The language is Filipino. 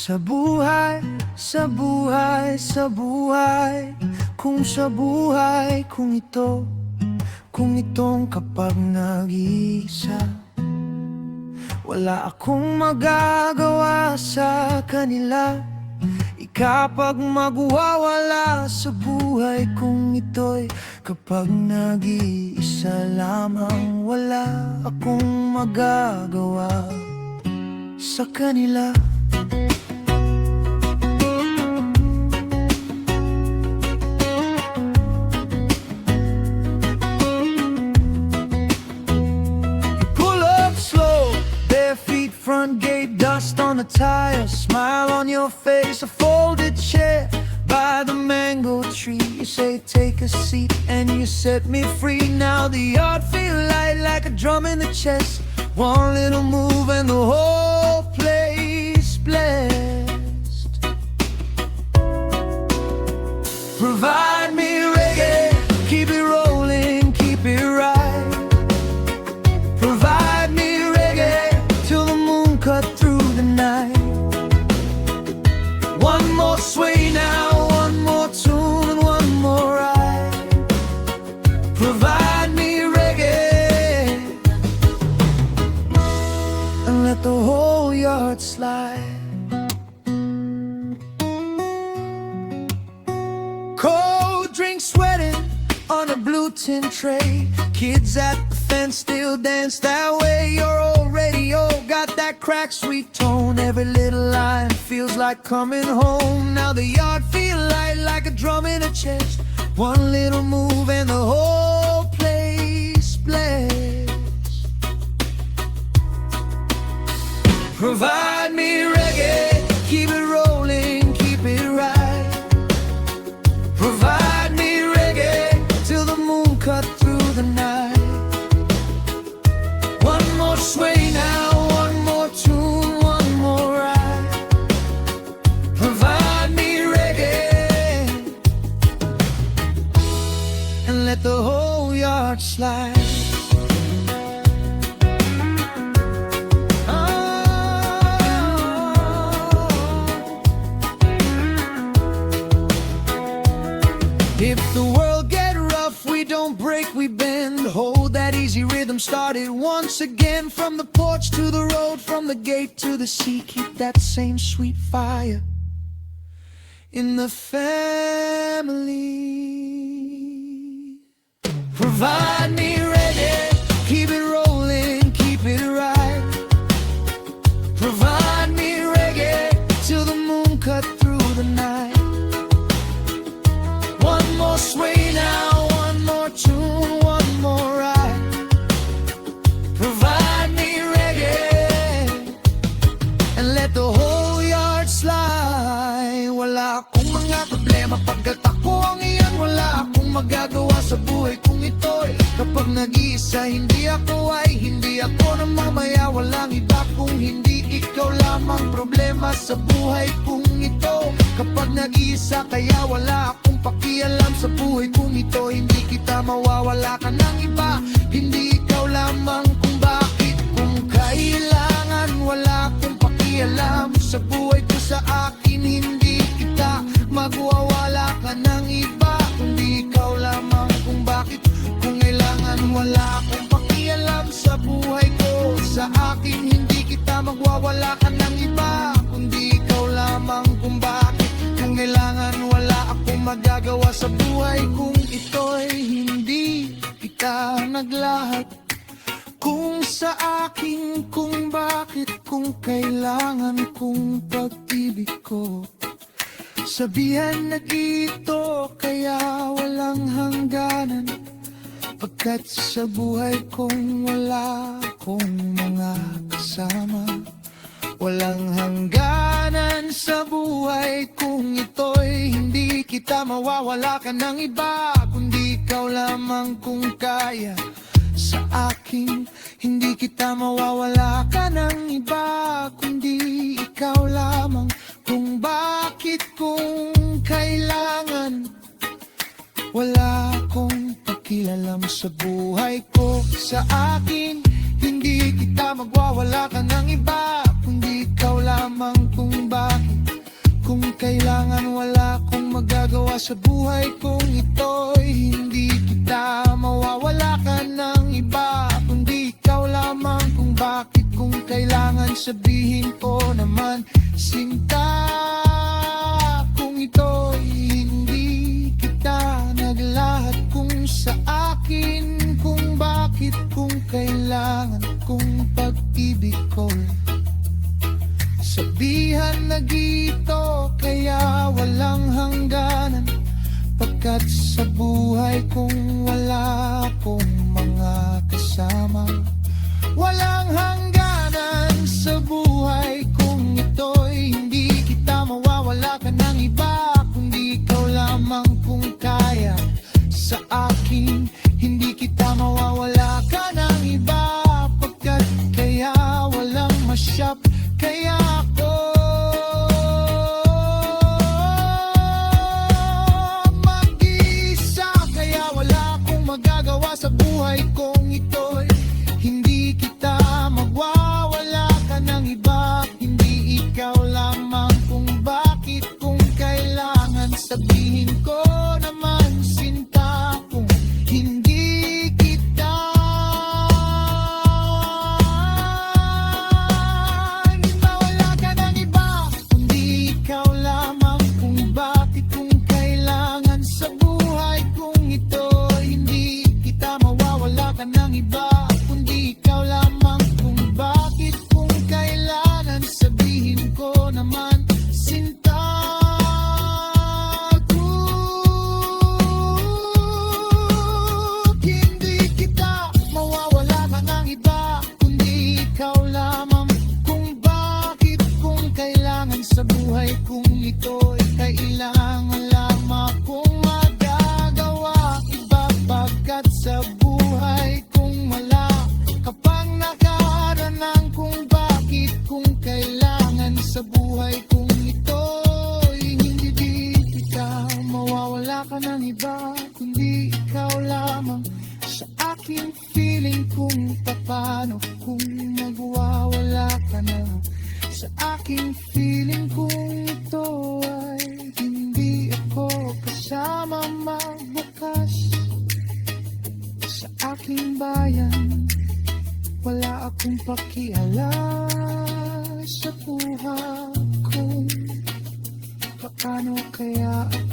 Sa buhay, sa buhay, sa buhay, kung sa buhay kung ito, kung itong kapag nag-iisa, wala akong magagawa sa kanila. Kapag magwawala sa buhay kung ito'y kapag nag-iisa lamang, wala akong magagawa sa kanila. Pull up slow, bare feet, front gate, dust on the tires, smile on your face, a folded chair by the mango tree. You say take a seat and you set me free. Now the yard feel light like a drum in the chest. One little move and the whole place blessed. Provide me reggae, keep it rolling, keep it right. Provide me reggae till the moon cut through the night. One more sway now, one more tune and one more ride. Provide me reggae and let the whole yard slide. Cold drink sweating on a blue tin tray. Kids at the fence still dance that way. Your old radio got that cracked sweet tone. Every little line feels like coming home. Now the yard feel light like a drum in a chest. One little move and the whole place blessed. Provide me reggae, keep it rolling, keep it right. Provide me reggae till the moon cut through the night. One more sway now, one more tune, one more ride. Provide me reggae and let the whole yard slide. If the world get rough, we don't break, we bend. Hold that easy rhythm, start it once again. From the porch to the road, from the gate to the sea, keep that same sweet fire in the family. Provide me reggae, keep it rolling, keep it right. Provide me reggae till the moon cut through the night. One more sway now, one more tune, one more ride. Provide me reggae and let the whole yard slide. Wala akong mga problema pagkat ako ang iyan. Wala akong magagawa sa buhay kung ito'y kapag nag-iisa. Hindi ako ay hindi ako namamaya. Walang iba kung hindi ikaw lamang. Problema sa buhay kung ito kapag nag-iisa. Kaya wala akong pakialam sa buhay kung ito. Hindi kita mawawala ka ng iba. Hindi ikaw lamang kung bakit, kung kailangan. Wala akong pakialam sa buhay ko, sa akin. Hindi kita magwawala ka ng iba. Kundi ikaw lamang kung bakit, kung kailangan. Wala akong pakialam sa buhay ko, sa akin. Hindi kita magwawala ka ng iba. Kundi ikaw lamang kung bakit, kung kailangan. Wala akong magagawa sa buhay kung ito'y hindi kita naglahat. Kung sa akin, kung bakit, kung kailangan, kung pag-ibig ko. Sabihan na dito kaya walang hangganan. Pagkat sa buhay kong wala akong mga kasama. Walang hangganan sa buhay kung ito'y hindi kita mawawala ka ng iba. Kundi ikaw lamang kung kaya sa akin. Hindi kita mawawala ka ng iba. Kundi ikaw lamang kung bakit, kung kailangan. Wala akong pakialam sa buhay ko, sa akin. Hindi kita magwawala ka ng iba. Kundi ikaw lamang kung bakit, kailangan, wala akong magagawa sa buhay kung ito'y hindi kita. Mawawala ka ng iba, kundi ikaw lamang. Kung bakit, kung kailangan, sabihin ko naman, sinta. Kung ito'y hindi kita, naglahat kung sa akin. Kung bakit, kung kailangan, kung pag-ibig ko, sabihan na gito, kaya walang hangganan. Pagkat sa buhay kong wala akong mga kasama, walang hangganan sa buhay kong ito'y hindi kita. Mawawala ka ng iba, kundi ikaw lamang. Kung kaya sa akin, hindi kita mawawala ka ng iba. Pagkat kaya walang masyap, kaya ako mag-isa. Kaya wala akong magagawa sa buhay kong ito'y hindi kita. Magwawala ka ng iba, hindi ikaw lamang. Kung bakit, kung kailangan, sabihin ko naman, sinta. Kung hindi kita, hindi mawala ka ng iba, kundi ikaw lamang. Kung bakit, kung kailangan, sa buhay kong ito, hindi kita. Mawawala ka ng iba, kundi ikaw lamang. Kung bakit, kung kailangan, sabihin ko naman, sinta. Hindi kita, mawawala ka ng iba, kundi ikaw lamang. Kung bakit, kung kailangan, sa buhay kong ito'y kailangan lamang kong magagawa iba. Pagkat sa buhay kong wala ka pang nakararaan. Kung bakit, kung kailangan, sa buhay kong ito'y hindi kita. Mawawala ka ng iba, kundi ikaw lamang. Sa aking feeling kung papano, kung magwawala ka na. Sa aking feeling kung ito ay hindi ako kasama magbukas. Sa aking bayan, wala akong pakialam sa buhay kung paano kaya ako